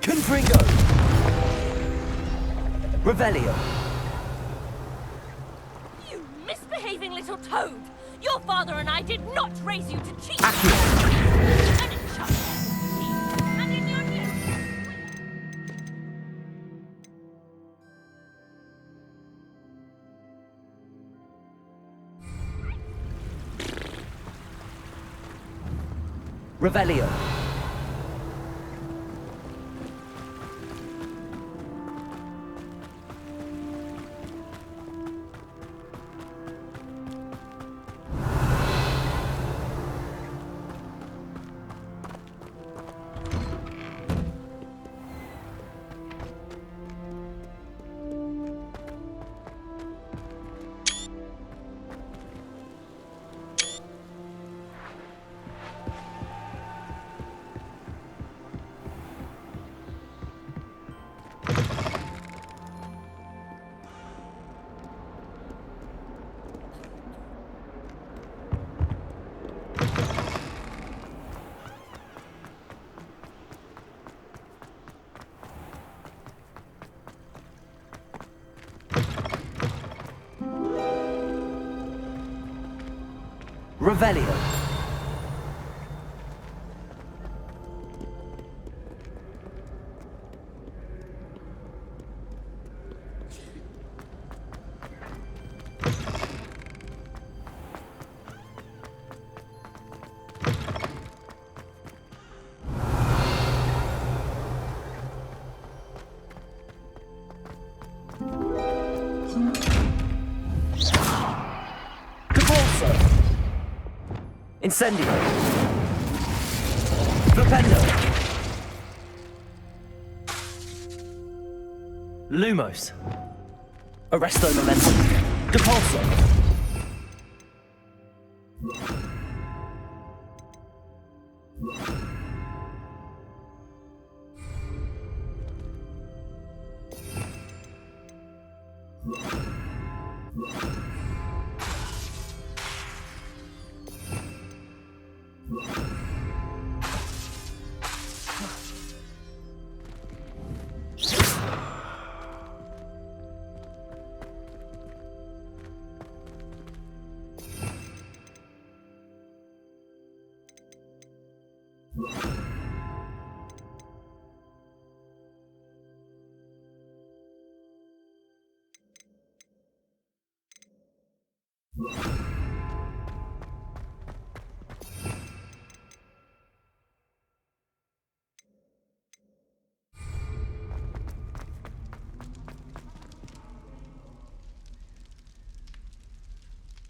Confringo! Revelio! You misbehaving little toad! Your father and I did not raise you to cheat! Accio! And in chance, and in your new... Revelio! Revelio! Incendio! Flipendo! Lumos! Arresto Momentum! Depulso!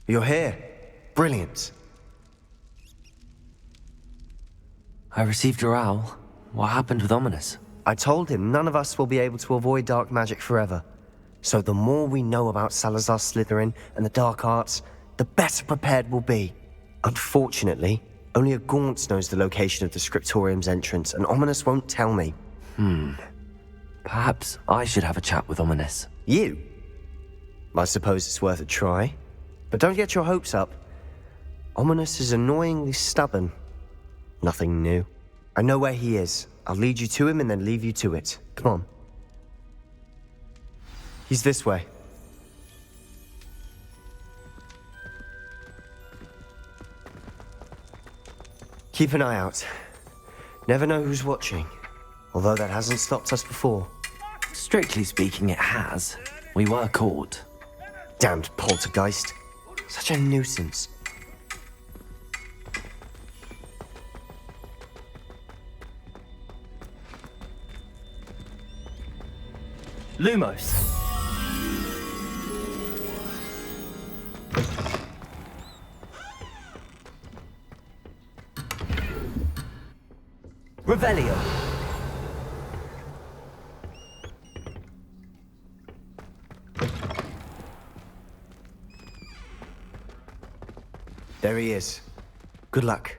You're here. Brilliant. I received your owl. What happened with Ominous? I told him none of us will be able to avoid dark magic forever. So the more we know about Salazar Slytherin and the dark arts, the better prepared we'll be. Unfortunately, only a Gaunt knows the location of the Scriptorium's entrance, and Ominous won't tell me. Perhaps I should have a chat with Ominous. You? I suppose it's worth a try. But don't get your hopes up. Ominous is annoyingly stubborn. Nothing new. I know where he is. I'll lead you to him and then leave you to it. Come on. He's this way. Keep an eye out. Never know who's watching. Although that hasn't stopped us before. Strictly speaking, it has. We were caught. Damned poltergeist. Such a nuisance. Lumos. Revelio. There he is. Good luck.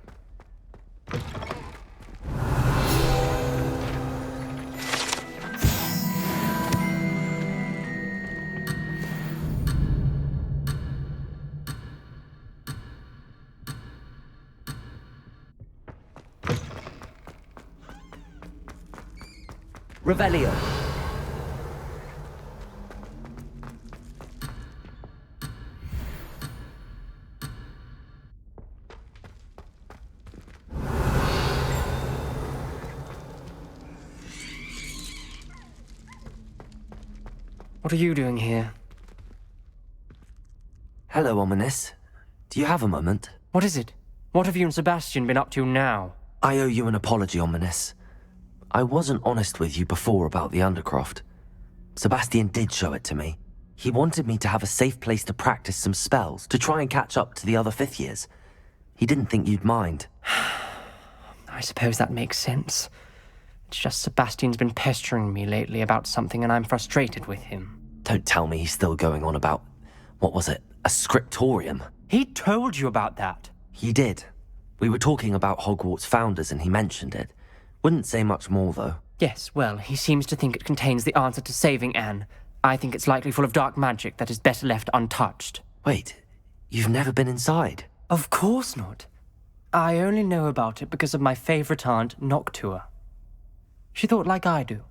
Revelio. What are you doing here? Hello, Ominous. Do you have a moment? What is it? What have you and Sebastian been up to now? I owe you an apology, Ominous. I wasn't honest with you before about the Undercroft. Sebastian did show it to me. He wanted me to have a safe place to practice some spells, to try and catch up to the other fifth years. He didn't think you'd mind. I suppose that makes sense. It's just Sebastian's been pestering me lately about something and I'm frustrated with him. Don't tell me he's still going on about, what was it, a scriptorium? He told you about that. He did. We were talking about Hogwarts founders and he mentioned it. Wouldn't say much more, though. Yes, well, he seems to think it contains the answer to saving Anne. I think it's likely full of dark magic that is better left untouched. Wait, you've never been inside? Of course not. I only know about it because of my favorite aunt, Noctua. She thought like I do.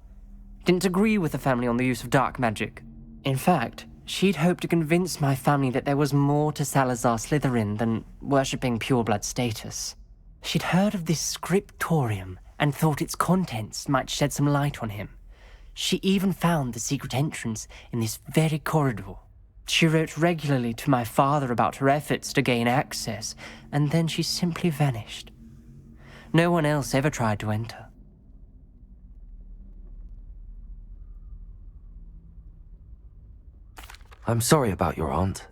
Didn't agree with the family on the use of dark magic. In fact, she'd hoped to convince my family that there was more to Salazar Slytherin than worshipping pureblood status. She'd heard of this scriptorium and thought its contents might shed some light on him. She even found the secret entrance in this very corridor. She wrote regularly to my father about her efforts to gain access, and then she simply vanished. No one else ever tried to enter. I'm sorry about your aunt.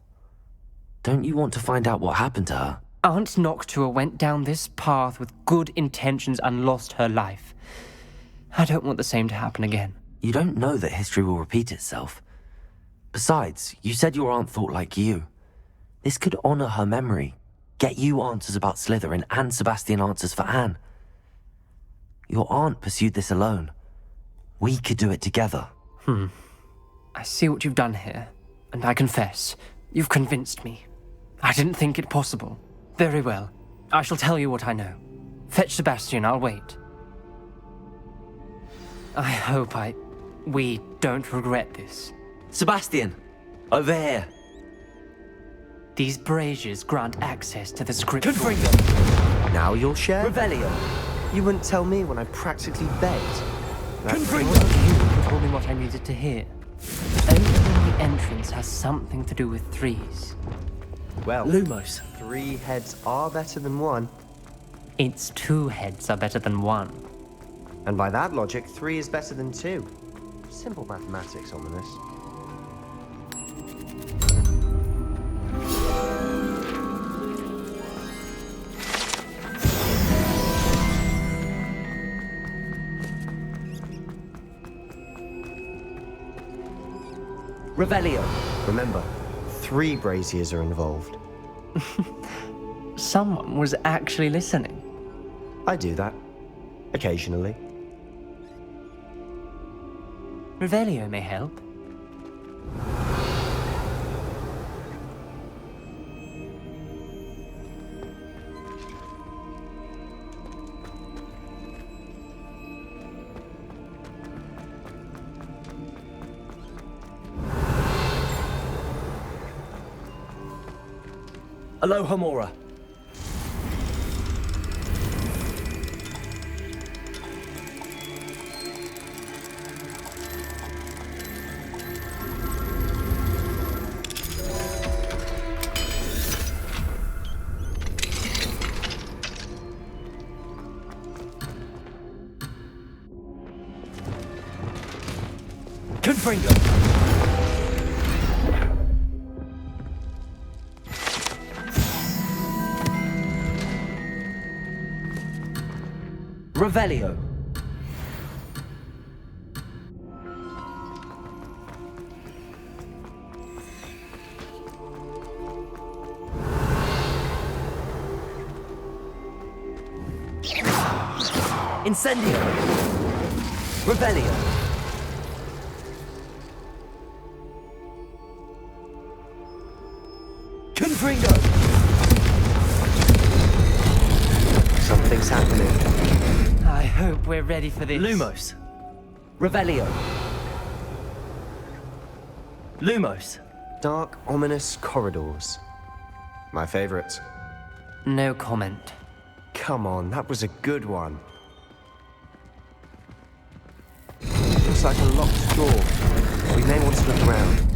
Don't you want to find out what happened to her? Aunt Noctua went down this path with good intentions and lost her life. I don't want the same to happen again. You don't know that history will repeat itself. Besides, you said your aunt thought like you. This could honor her memory, get you answers about Slytherin and Sebastian answers for Anne. Your aunt pursued this alone. We could do it together. I see what you've done here, and I confess, you've convinced me. I didn't think it possible. Very well. I shall tell you what I know. Fetch Sebastian, I'll wait. I hope we don't regret this. Sebastian! Over here! These braziers grant access to the script. Now you'll share? Revelio. You wouldn't tell me when I practically begged. You told me what I needed to hear. Opening the entrance has something to do with threes. Well, Lumos. 3 heads are better than 1. Its 2 heads are better than 1. And by that logic, 3 is better than 2. Simple mathematics, Ominous. Revelio. Remember, 3 braziers are involved. Someone was actually listening. I do that. Occasionally. Revelio may help. Aloha Mora. Confringo. Revelio. Incendio. Revelio. Confringo. Something's happening. I hope we're ready for this. Lumos. Revelio. Lumos. Dark, ominous corridors. My favorite. No comment. Come on, that was a good one. Looks like a locked door. We may want to look around.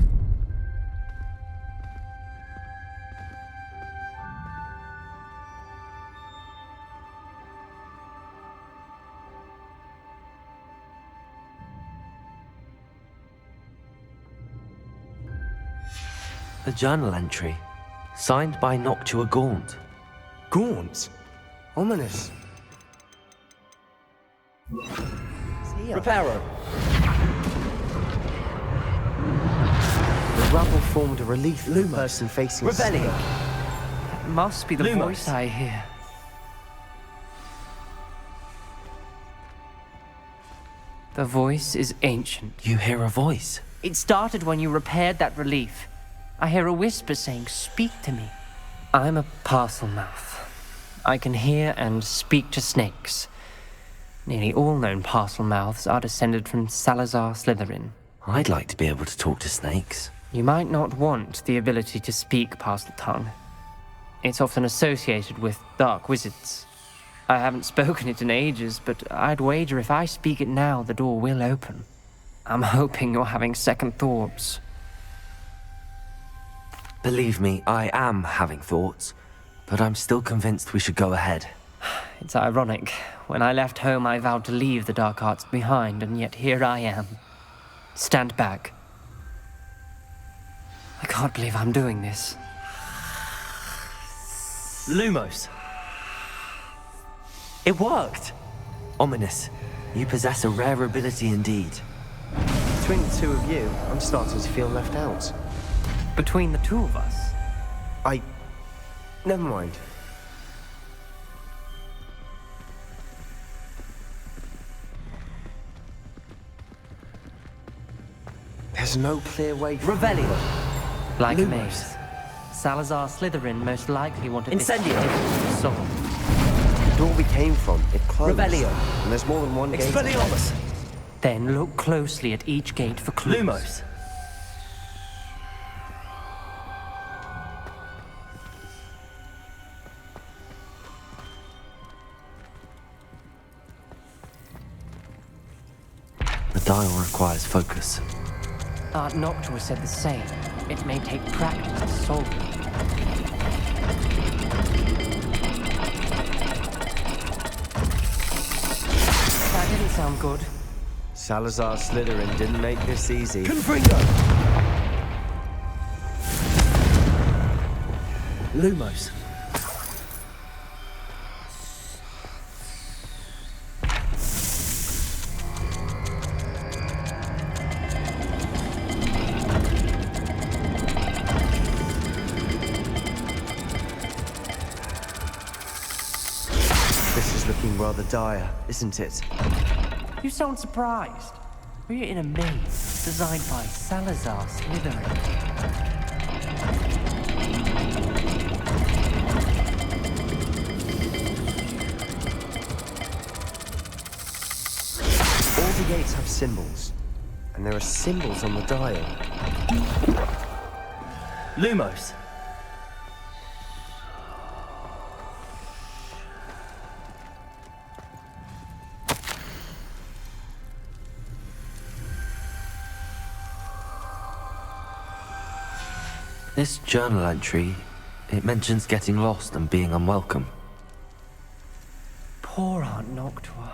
A journal entry, signed by Noctua Gaunt. Gaunt? Ominous. Reparo. The rubble formed a relief for the person facing Revelio. It must be the Lumos. voice I hear. The voice is ancient. You hear a voice. It started when you repaired that relief. I hear a whisper saying, "Speak to me." I'm a parcel mouth. I can hear and speak to snakes. Nearly all known parcel mouths are descended from Salazar Slytherin. I'd like to be able to talk to snakes. You might not want the ability to speak parcel tongue. It's often associated with dark wizards. I haven't spoken it in ages, but I'd wager if I speak it now, the door will open. I'm hoping you're having second thoughts. Believe me, I am having thoughts, but I'm still convinced we should go ahead. It's ironic. When I left home, I vowed to leave the dark arts behind, and yet here I am. Stand back. I can't believe I'm doing this. Lumos. It worked! Ominous. You possess a rare ability indeed. Between the two of you, I'm starting to feel left out. Between the two of us, Never mind. There's no clear way forward. Revelio. like a Lumos. maze. Salazar Slytherin most likely wanted Incendio. this solved. The door we came from, it closed. Revelio. And there's more than one gate. Expelliarmus. Then look closely at each gate for clues. Lumos. The dial requires focus. Art Noctua said the same. It may take practice to solve it. That didn't sound good. Salazar Slytherin didn't make this easy. Confringo. Lumos. This is looking rather dire, isn't it? You sound surprised. We're in a maze designed by Salazar Slytherin. All the gates have symbols. And there are symbols on the dial. Lumos. This journal entry, it mentions getting lost and being unwelcome. Poor Aunt Noctua.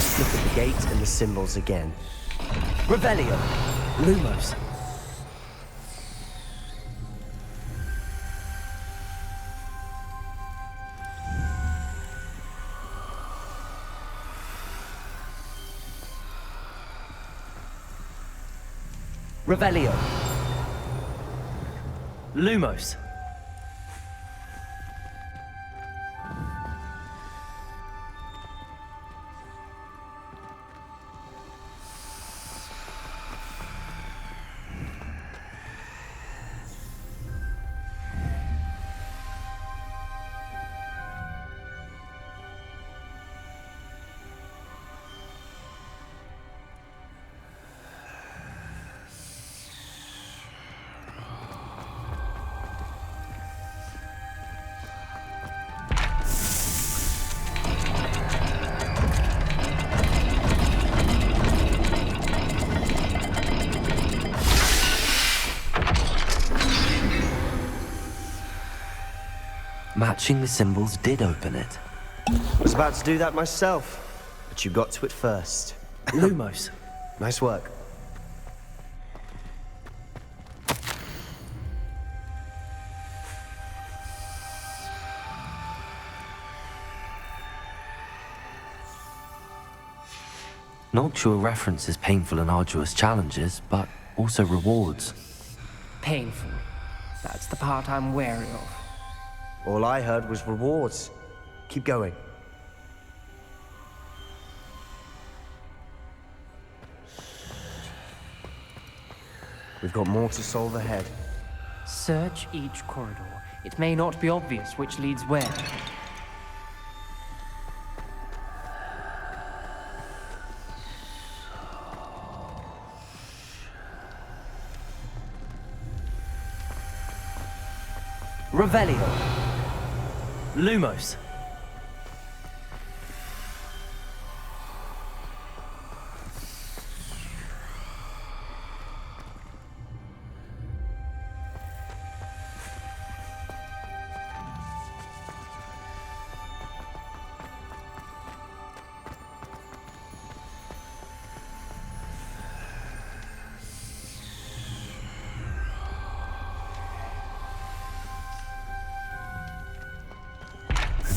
Let's look at the gate and the symbols again. Revelio. Lumos. Revelio. Lumos. Matching the symbols did open it. I was about to do that myself, but you got to it first. Lumos. Nice work. Noctua references painful and arduous challenges, but also rewards. Painful. That's the part I'm wary of. All I heard was rewards. Keep going. We've got more to solve ahead. Search each corridor. It may not be obvious which leads where. Revelio. Lumos.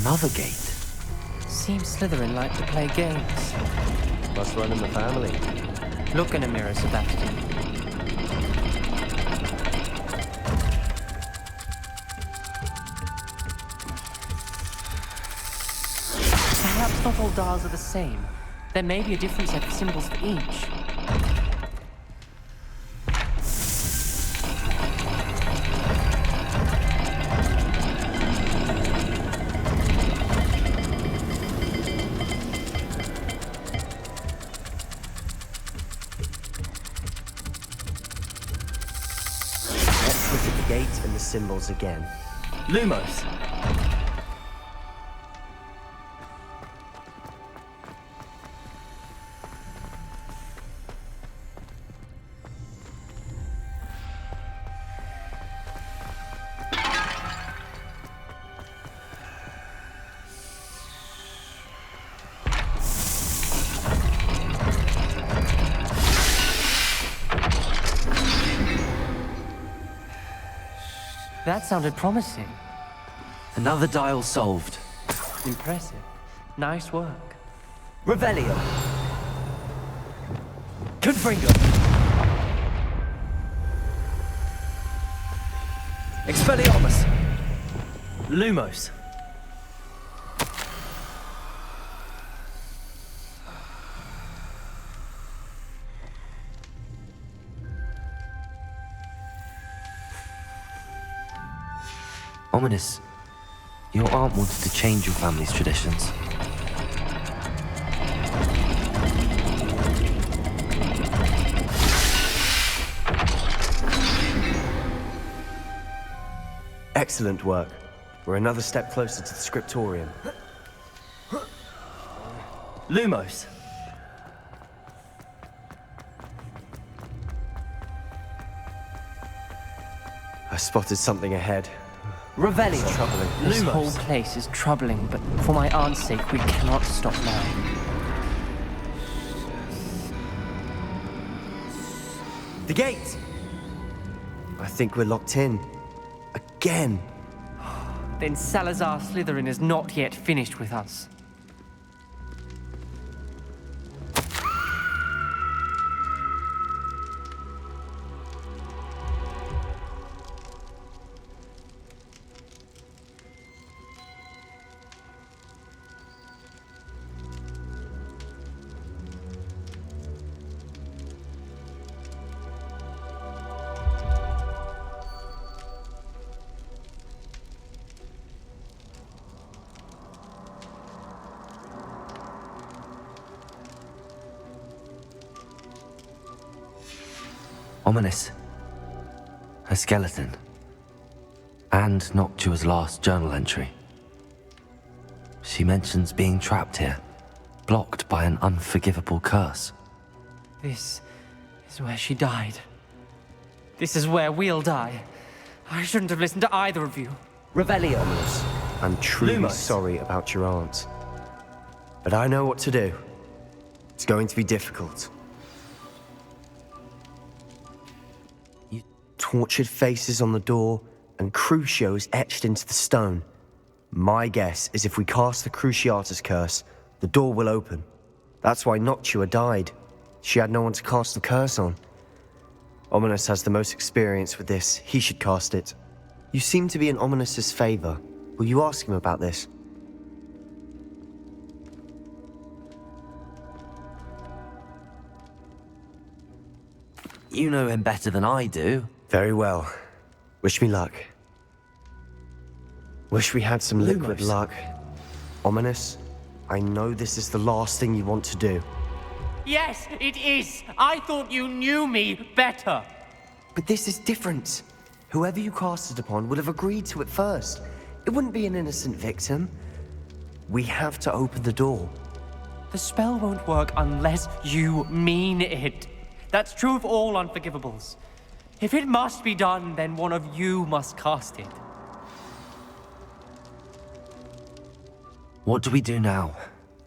Another gate. Seems Slytherin like to play games. Must run in the family. Look in a mirror, Sebastian. Perhaps not all dials are the same. There may be a different set of symbols for each. Let's look at the gate and the symbols again. Lumos. That sounded promising. Another dial solved. Impressive. Nice work. Revelio. Confringo. Expelliarmus. Lumos. Ominous. Your aunt wanted to change your family's traditions. Excellent work. We're another step closer to the scriptorium. Lumos. I spotted something ahead. Revelio. It's troubling. This Lumos. whole place is troubling, but for my aunt's sake, we cannot stop now. The gate! I think we're locked in. Again. Then Salazar Slytherin is not yet finished with us. Ominous. A skeleton. And Noctua's last journal entry. She mentions being trapped here, blocked by an unforgivable curse. This is where she died. This is where we'll die. I shouldn't have listened to either of you. Revelio. Ominous. I'm truly Lumos. sorry about your aunt. But I know what to do. It's going to be difficult. Tortured faces on the door, and Crucios etched into the stone. My guess is if we cast the Cruciatus curse, the door will open. That's why Noctua died. She had no one to cast the curse on. Ominous has the most experience with this. He should cast it. You seem to be in Ominous's favor. Will you ask him about this? You know him better than I do. Very well. Wish me luck. Wish we had some liquid Lumos. luck. Ominous, I know this is the last thing you want to do. Yes, it is. I thought you knew me better. But this is different. Whoever you cast it upon would have agreed to it first. It wouldn't be an innocent victim. We have to open the door. The spell won't work unless you mean it. That's true of all unforgivables. If it must be done, then one of you must cast it. What do we do now?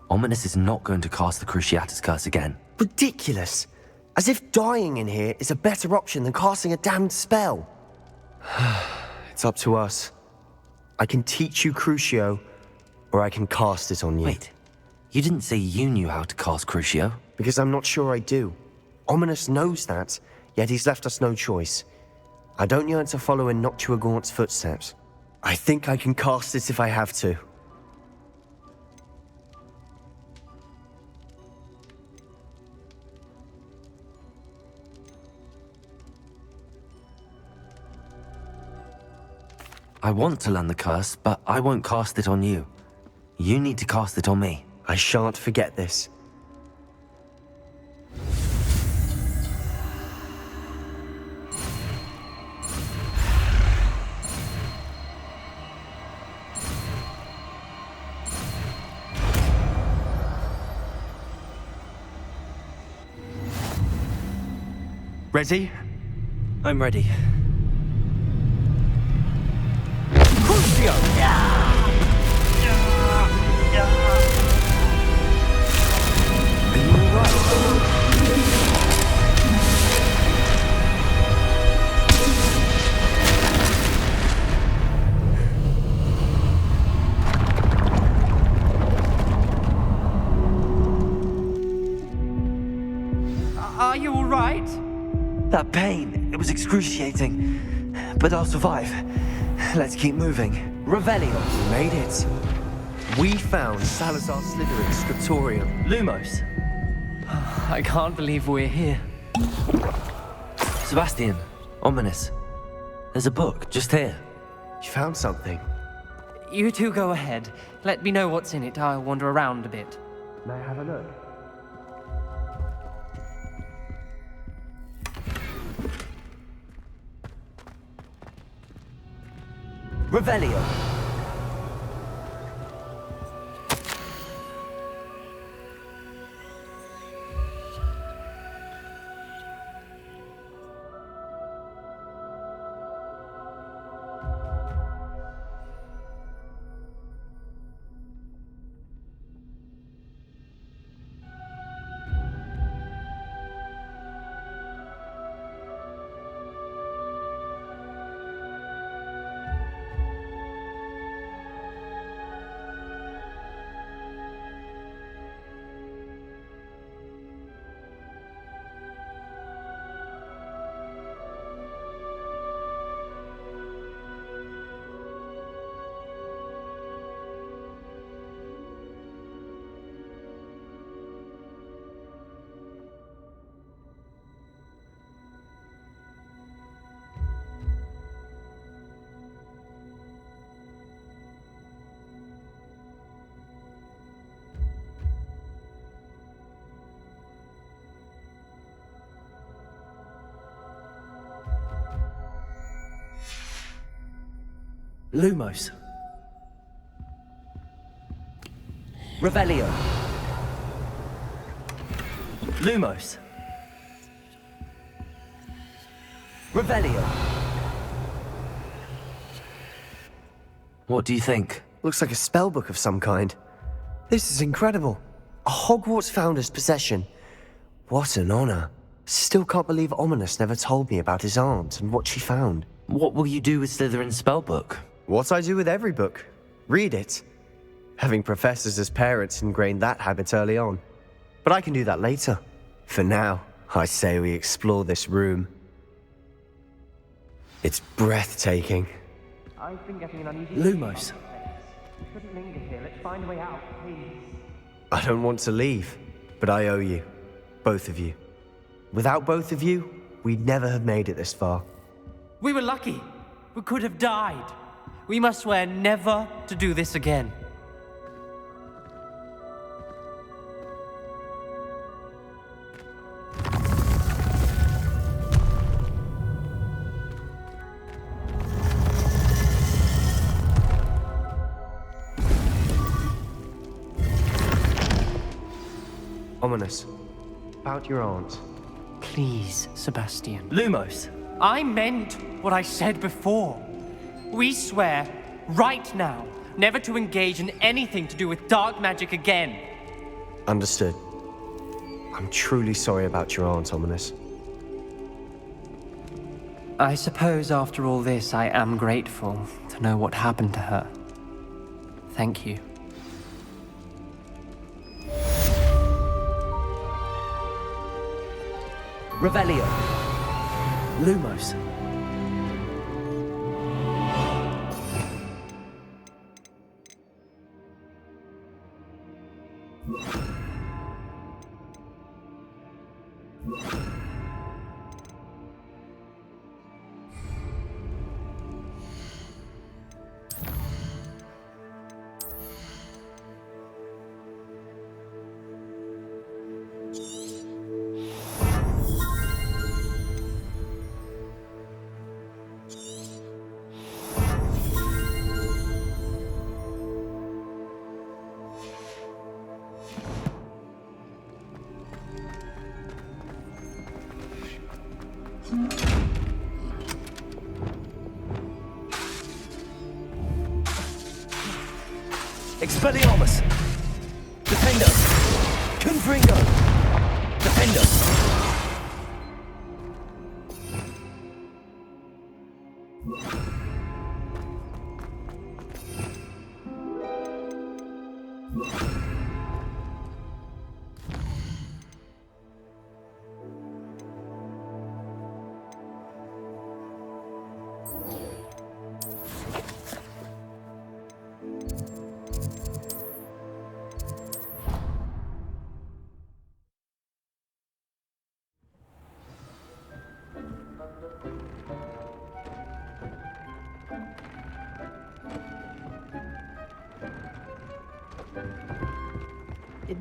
Ominous is not going to cast the Cruciatus curse again. Ridiculous. As if dying in here is a better option than casting a damned spell. It's up to us. I can teach you Crucio, or I can cast it on you. Wait, you didn't say you knew how to cast Crucio? Because I'm not sure I do. Ominous knows that, yet he's left us no choice. I don't yearn to follow in Noctua Gaunt's footsteps. I think I can cast it if I have to. I want to learn the curse, but I won't cast it on you. You need to cast it on me. I shan't forget this. Ready? I'm ready. Are you all right? Are you all right? That pain, it was excruciating. But I'll survive. Let's keep moving. Revelio, we made it. We found Salazar Slytherin's scriptorium. Lumos. I can't believe we're here. Sebastian, Ominous. There's a book just here. You found something. You two go ahead. Let me know what's in it. I'll wander around a bit. May I have a look? Revelio. Lumos. Revelio. Lumos. Revelio. What do you think? Looks like a spellbook of some kind. This is incredible. A Hogwarts founder's possession. What an honor. Still can't believe Ominous never told me about his aunt and what she found. What will you do with Slytherin's spellbook? What I do with every book. Read it. Having professors as parents ingrained that habit early on. But I can do that later. For now, I say we explore this room. It's breathtaking. I've been getting an uneasy Lumos. We shouldn't linger here. Let's find a way out, please. I don't want to leave, but I owe you. Both of you. Without both of you, we'd never have made it this far. We were lucky. We could have died. We must swear never to do this again. Ominous. About your aunt. Please, Sebastian. Lumos. I meant what I said before. We swear, right now, never to engage in anything to do with dark magic again. Understood. I'm truly sorry about your aunt, Ominous. I suppose after all this, I am grateful to know what happened to her. Thank you. Revelio. Lumos. Expelliarmus! Defendo! Confringo! Defendo!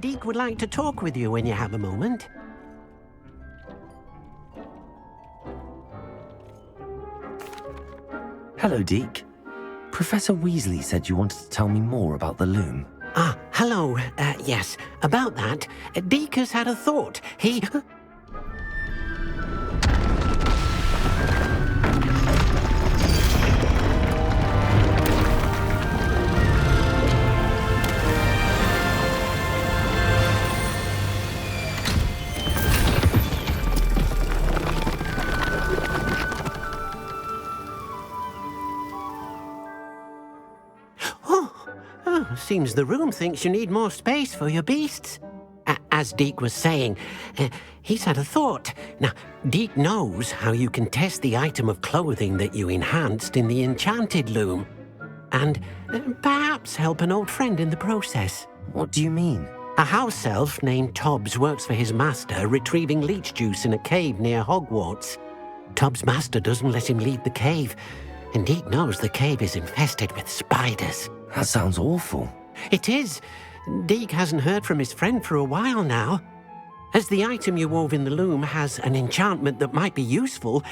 Deke would like to talk with you when you have a moment. Hello, Deke. Professor Weasley said you wanted to tell me more about the loom. Ah, hello. Yes, about that. Deke has had a thought. He... Seems the room thinks you need more space for your beasts. As Deke was saying, he's had a thought. Now, Deke knows how you can test the item of clothing that you enhanced in the enchanted loom. And perhaps help an old friend in the process. What do you mean? A house elf named Tobbs works for his master retrieving leech juice in a cave near Hogwarts. Tobbs' master doesn't let him leave the cave, and Deke knows the cave is infested with spiders. That sounds awful. It is. Deke hasn't heard from his friend for a while now. As the item you wove in the loom has an enchantment that might be useful,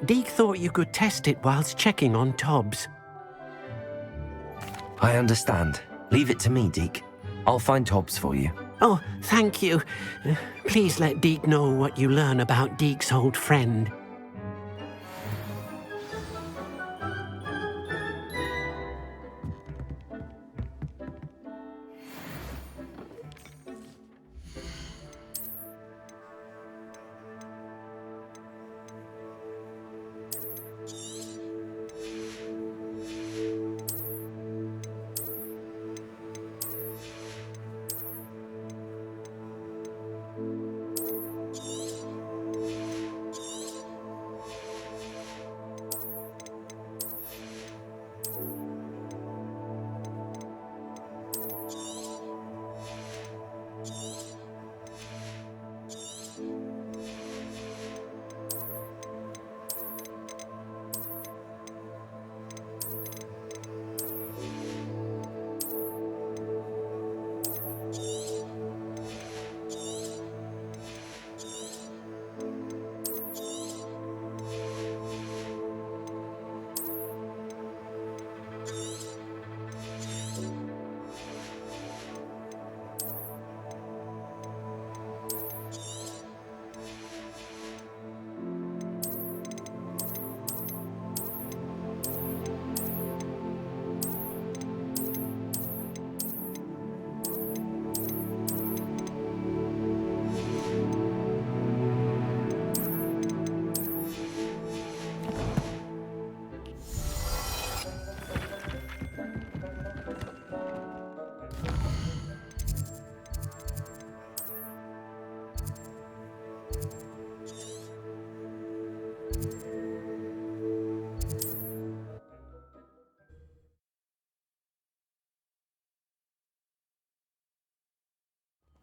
Deke thought you could test it whilst checking on Tobbs. I understand. Leave it to me, Deke. I'll find Tobbs for you. Oh, thank you. Please let Deke know what you learn about Deke's old friend.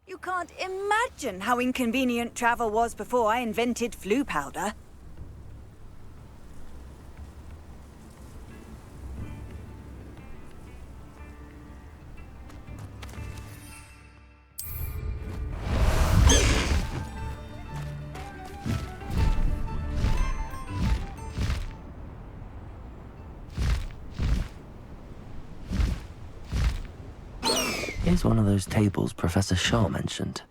You can't imagine how inconvenient travel was before I invented flu powder. Here's one of those tables Professor Shaw mentioned.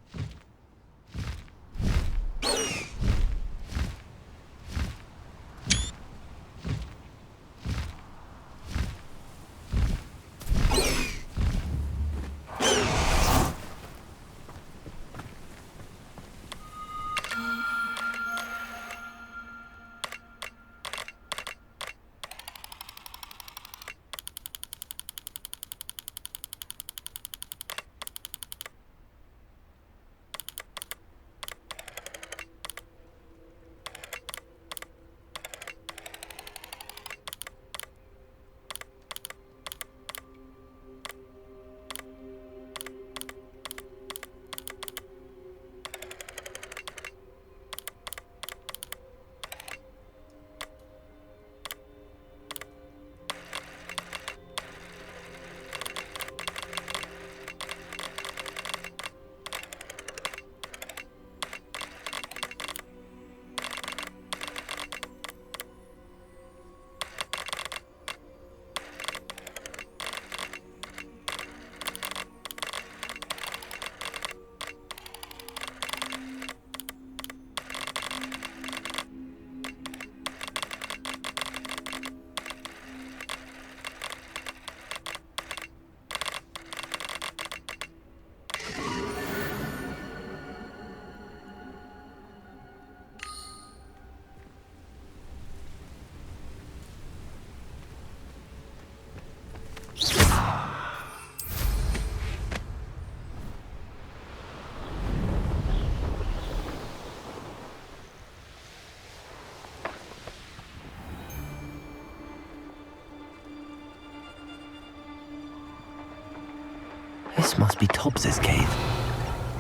This must be Tobbs's cave.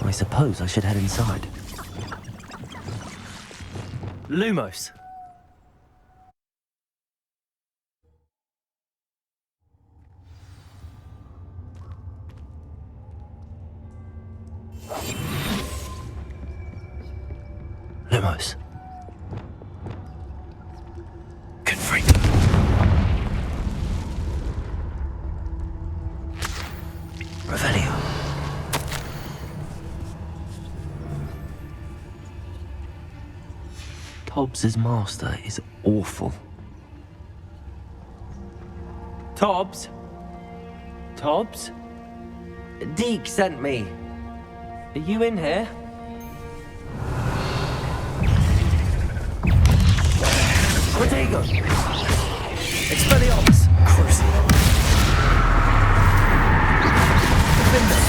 I suppose I should head inside. Lumos. Lumos. Good freak. Tobbs' master is awful. Tobbs? Tobbs? Deke sent me. Are you in here? Protego! Expelliarmus! Crucial. Defender!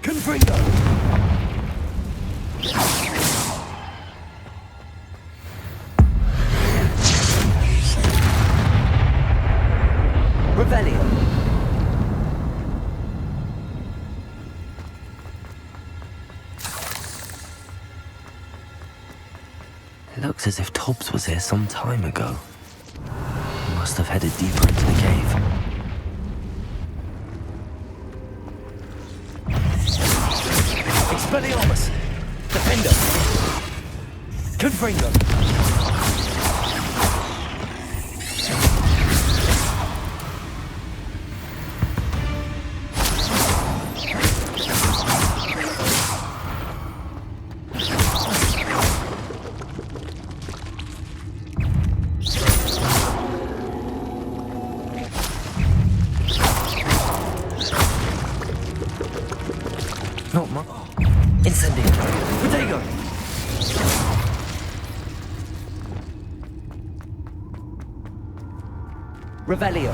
Confringo! Revelio! It looks as if Tobbs was here some time ago. He must have headed deeper into the cave. Expelliarmus! Defender! Confringo! Not much. Incendio! Protego! Revelio!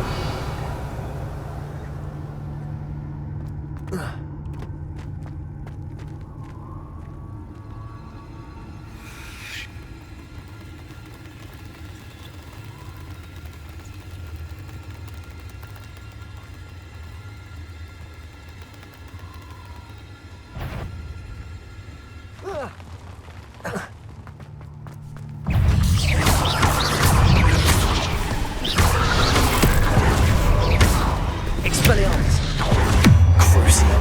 Expelliarmus! Crucial.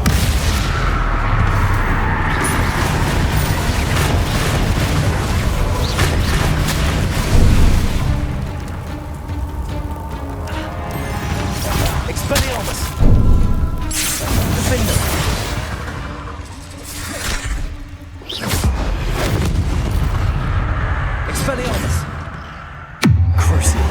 Expelliarmus! Defender! Expelliarmus! Crucial.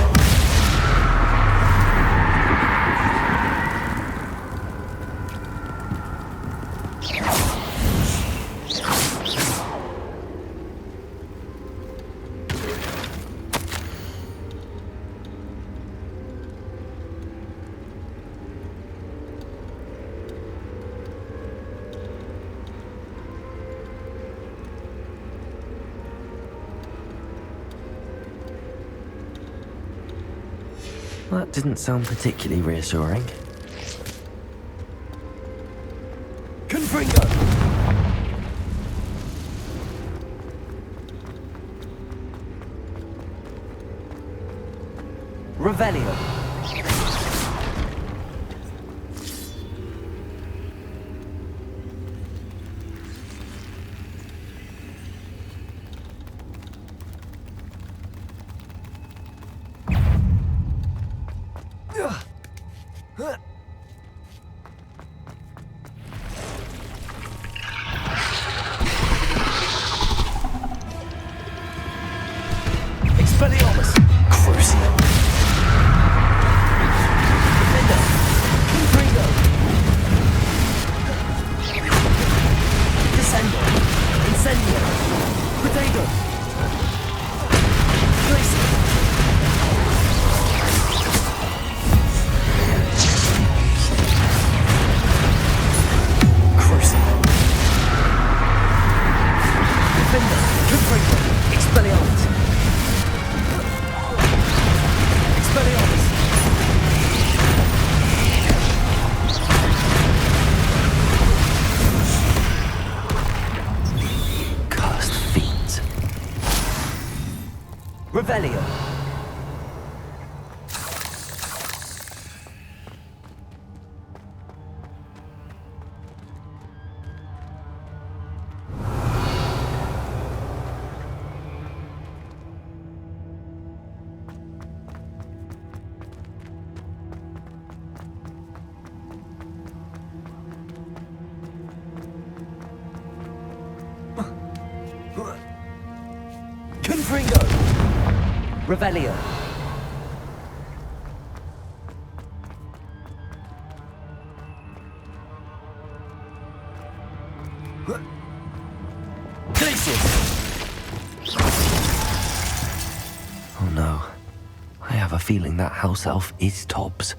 That didn't sound particularly reassuring. Confringo! Revelio! Expelliarmus! Crucial. Defender! Confringo! Descendo! Incendio! Protego! Glacier! Crucial. Defender! Confringo! Expelliarmus! Expelliarmus! Cursed fiends. Revelio! Revelio. Oh no. I have a feeling that house elf is Tobbs.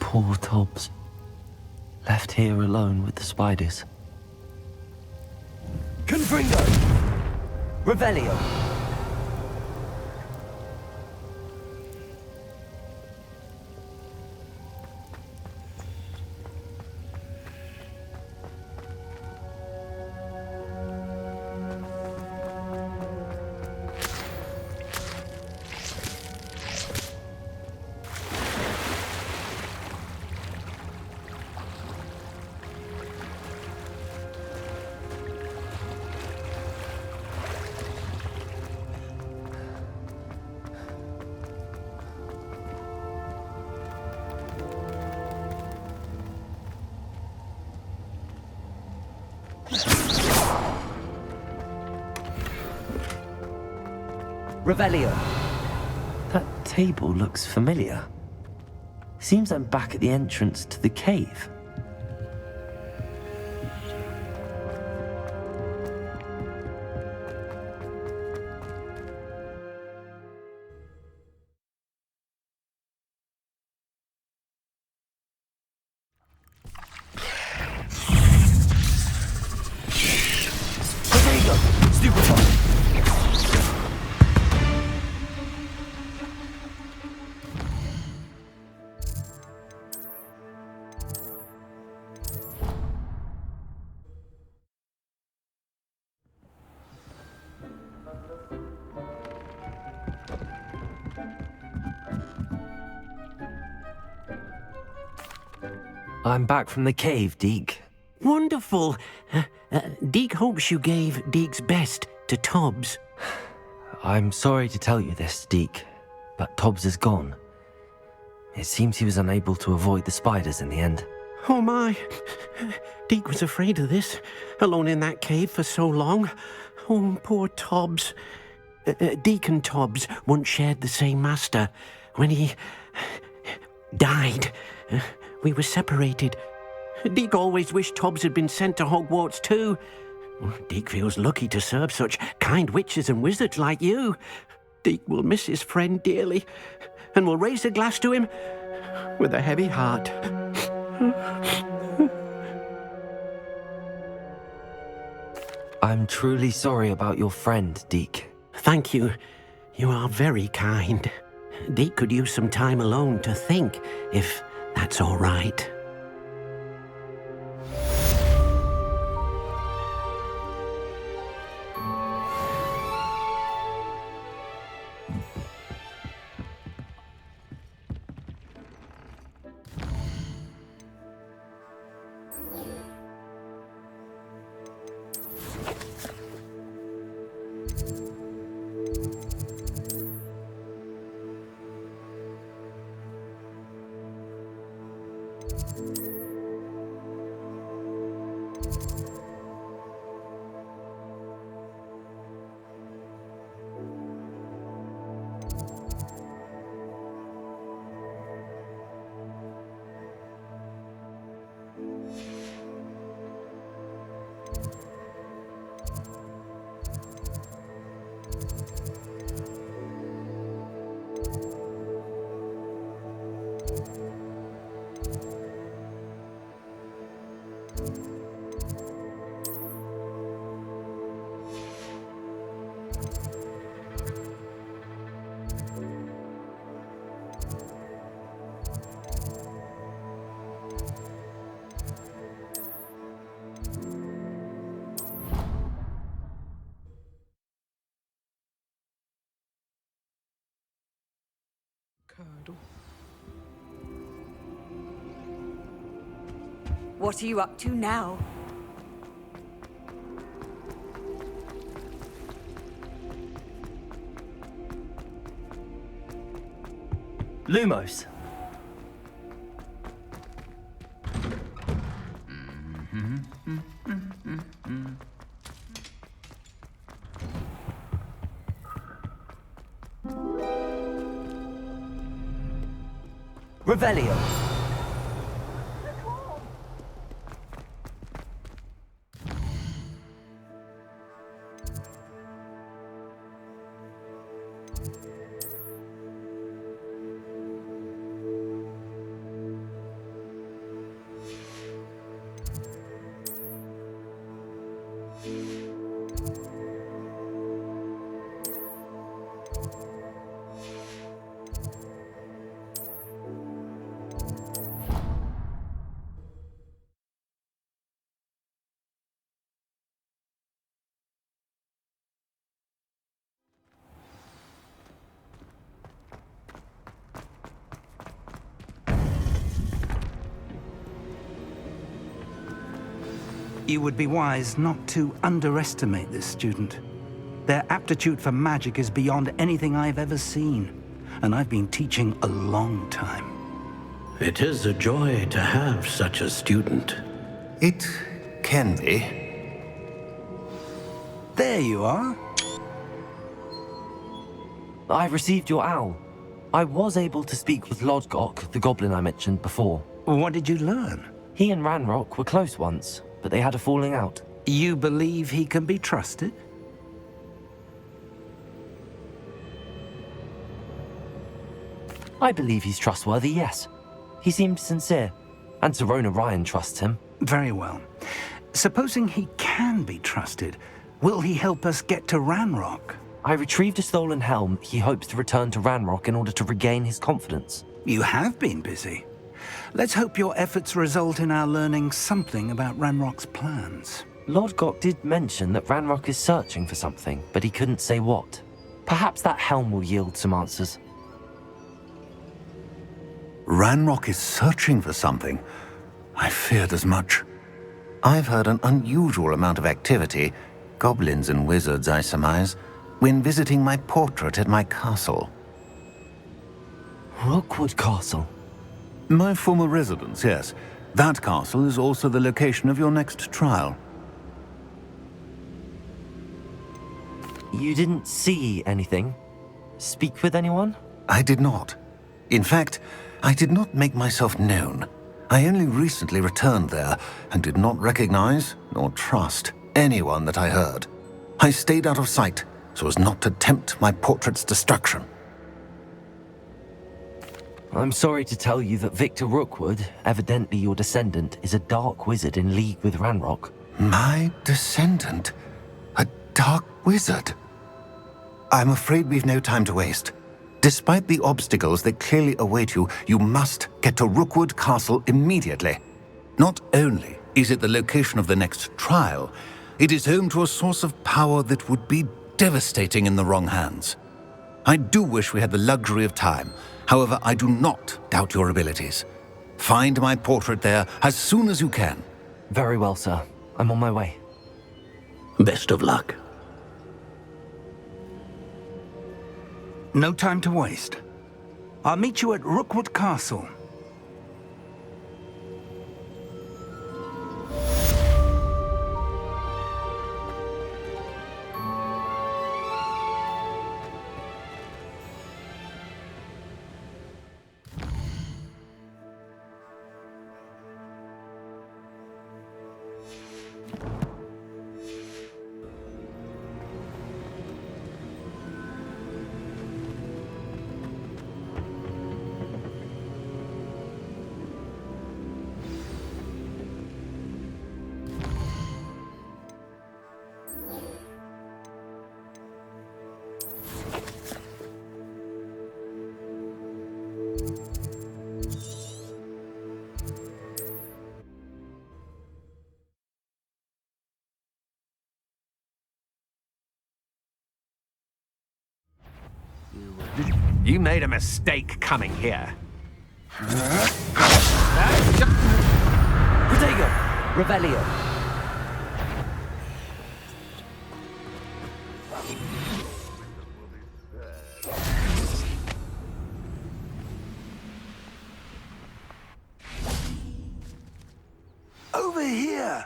Poor Tobbs. Left here alone with the spiders. Confringo. Revelio. Revelio. That table looks familiar. Seems I'm back at the entrance to the cave. Protego. Stupefy. I'm back from the cave, Deke. Wonderful. Deke hopes you gave Deke's best to Tobbs. I'm sorry to tell you this, Deke, but Tobbs is gone. It seems he was unable to avoid the spiders in the end. Oh my. Deke was afraid of this, alone in that cave for so long. Oh, poor Tobbs. Deke and Tobbs once shared the same master. When he died, we were separated. Deke always wished Tobbs had been sent to Hogwarts too. Deke feels lucky to serve such kind witches and wizards like you. Deke will miss his friend dearly, and will raise a glass to him with a heavy heart. I'm truly sorry about your friend, Deke. Thank you. You are very kind. Deke could use some time alone to think, if that's all right. What are you up to now? Lumos. Revelio. You would be wise not to underestimate this student. Their aptitude for magic is beyond anything I've ever seen, and I've been teaching a long time. It is a joy to have such a student. It can be. There you are. I received your owl. I was able to speak with Lodgok, the goblin I mentioned before. What did you learn? He and Ranrock were close once, but they had a falling out. You believe he can be trusted? I believe he's trustworthy, yes. He seemed sincere, and Serona Ryan trusts him. Very well. Supposing he can be trusted, will he help us get to Ranrock? I retrieved a stolen helm he hopes to return to Ranrock in order to regain his confidence. You have been busy. Let's hope your efforts result in our learning something about Ranrock's plans. Lodgok did mention that Ranrock is searching for something, but he couldn't say what. Perhaps that helm will yield some answers. Ranrock is searching for something. I feared as much. I've heard an unusual amount of activity, goblins and wizards, I surmise, when visiting my portrait at my castle. Rookwood Castle? My former residence, yes. That castle is also the location of your next trial. You didn't see anything? Speak with anyone? I did not. In fact, I did not make myself known. I only recently returned there and did not recognize nor trust anyone that I heard. I stayed out of sight so as not to tempt my portrait's destruction. I'm sorry to tell you that Victor Rookwood, evidently your descendant, is a dark wizard in league with Ranrock. My descendant? A dark wizard? I'm afraid we've no time to waste. Despite the obstacles that clearly await you, you must get to Rookwood Castle immediately. Not only is it the location of the next trial, it is home to a source of power that would be devastating in the wrong hands. I do wish we had the luxury of time. However, I do not doubt your abilities. Find my portrait there as soon as you can. Very well, sir. I'm on my way. Best of luck. No time to waste. I'll meet you at Rookwood Castle. You made a mistake coming here. Protego. Revelio. over here!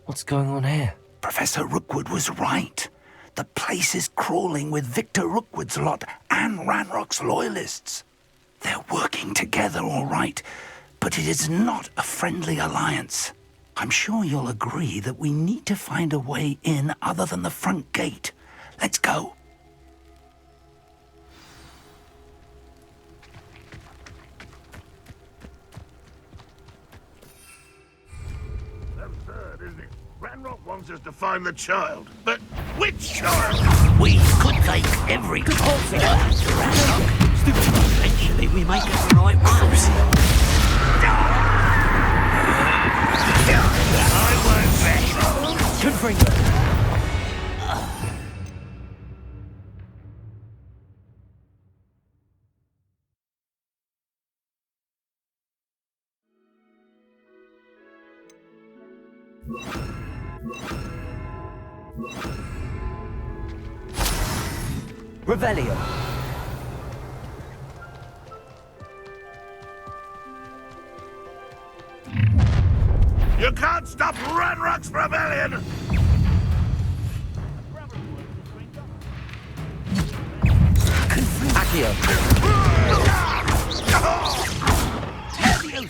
What's going on here? Professor Rookwood was right. The place is crawling with Victor Rookwood's lot and Ranrock's loyalists. They're working together, all right, but it is not a friendly alliance. I'm sure you'll agree that we need to find a way in other than the front gate. Let's go. Absurd, isn't it? Ranrock wants us to find the child, but which child? We could take every child to Ranrock. Eventually, we may get the right one. I won't bet. Confringo. Revelio. You can't stop Ranrock's rebellion! Accio.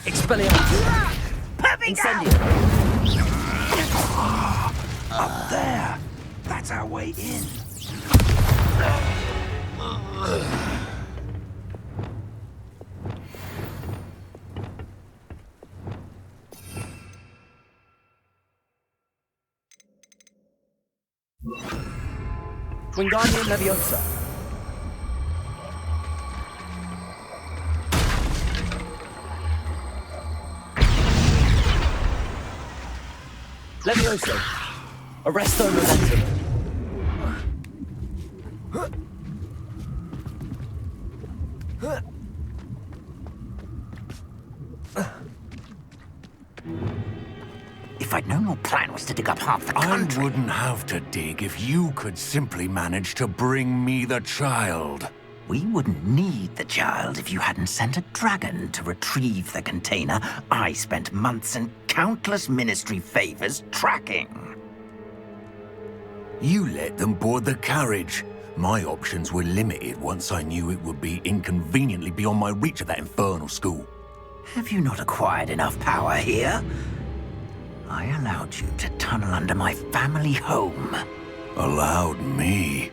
Expelliarmus. Incendio. Up there. That's our way in. Wingardium Leviosa. Levioso. Arresto Momentum. If I'd known your plan was to dig up half the I country... wouldn't have to dig if you could simply manage to bring me the child. We wouldn't need the child if you hadn't sent a dragon to retrieve the container I spent months and countless ministry favors tracking. You let them board the carriage. My options were limited once I knew it would be inconveniently beyond my reach at that infernal school. Have you not acquired enough power here? I allowed you to tunnel under my family home. Allowed me?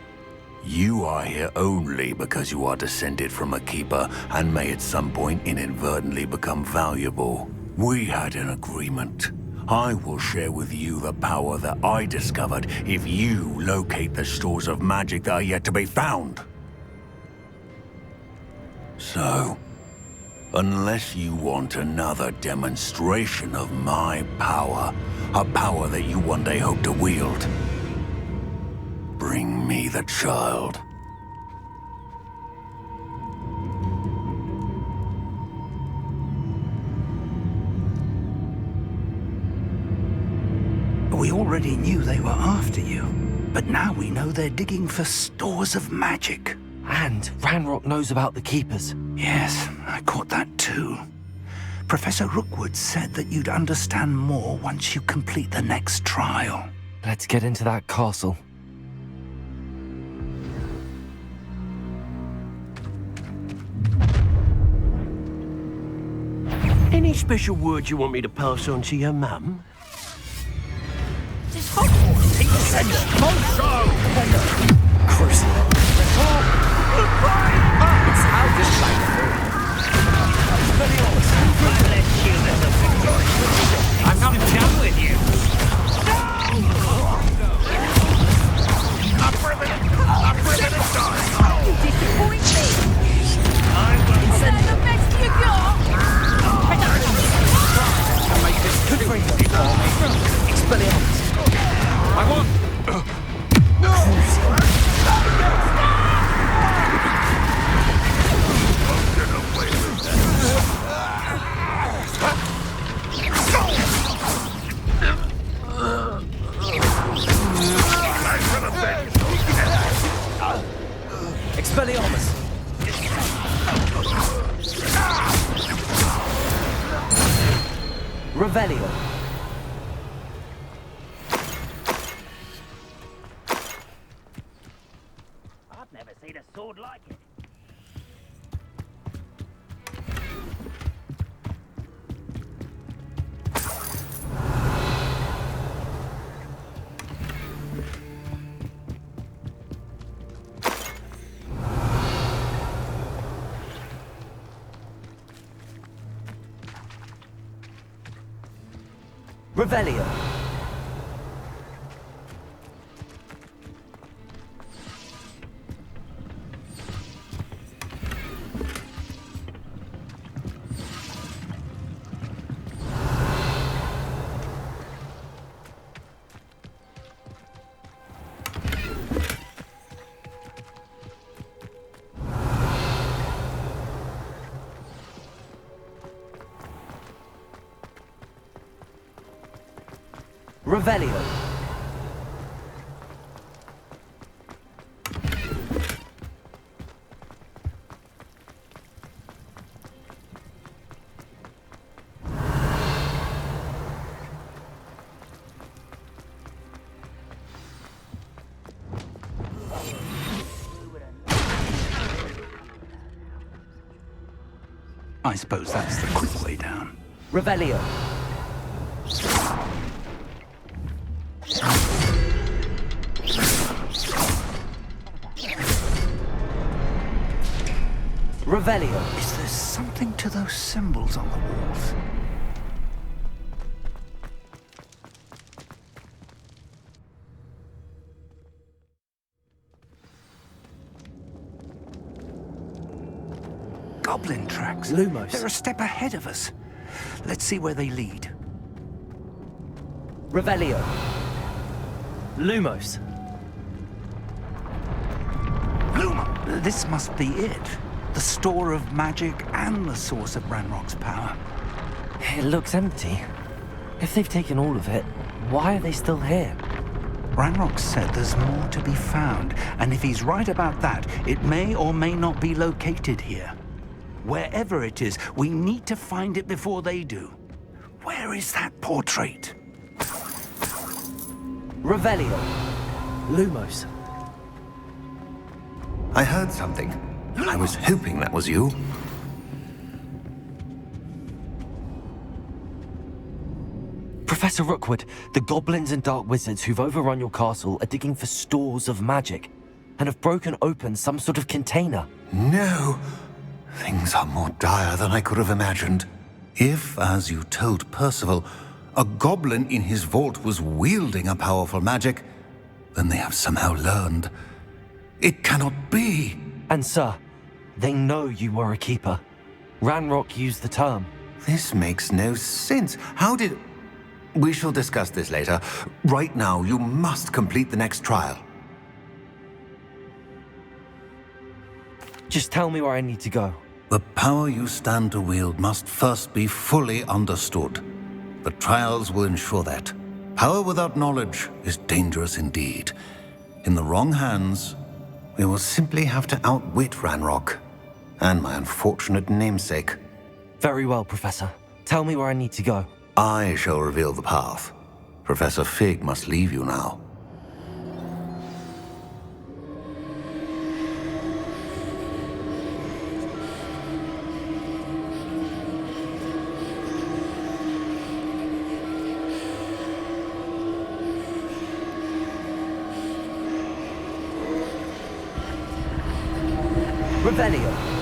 You are here only because you are descended from a keeper and may at some point inadvertently become valuable. We had an agreement. I will share with you the power that I discovered if you locate the stores of magic that are yet to be found. So, unless you want another demonstration of my power, a power that you one day hope to wield, bring me the child. We already knew they were after you, but now we know they're digging for stores of magic. And Ranrock knows about the Keepers. Yes, I caught that too. Professor Rookwood said that you'd understand more once you complete the next trial. Let's get into that castle. Any special words you want me to pass on to your mum? This Hogwarts! Take the center! Monso! Crucible. It's how this life. I'm not done with you. Up ribbon and stars! You disappoint me! Is that the best you got? Expelliarmus. I want... Expelliarmus. Revelio. I've never seen a sword like it. Revelio. Revelio. I suppose that's the quick way down. Revelio. Revelio. Is there something to those symbols on the walls? Goblin tracks. Lumos. They're a step ahead of us. Let's see where they lead. Revelio. Lumos. Luma! This must be it. The store of magic and the source of Ranrock's power. It looks empty. If they've taken all of it, why are they still here? Ranrock said there's more to be found, and if he's right about that, it may or may not be located here. Wherever it is, we need to find it before they do. Where is that portrait? Revelio. Lumos. I heard something. I was hoping that was you. Professor Rookwood, the goblins and dark wizards who've overrun your castle are digging for stores of magic and have broken open some sort of container. No. Things are more dire than I could have imagined. If, as you told Percival, a goblin in his vault was wielding a powerful magic, then they have somehow learned. It cannot be. And sir, they know you were a keeper. Ranrock used the term. This makes no sense. How did... We shall discuss this later. Right now, you must complete the next trial. Just tell me where I need to go. The power you stand to wield must first be fully understood. The trials will ensure that. Power without knowledge is dangerous indeed. In the wrong hands, we will simply have to outwit Ranrock and my unfortunate namesake. Very well, Professor. Tell me where I need to go. I shall reveal the path. Professor Fig must leave you now. Revelio.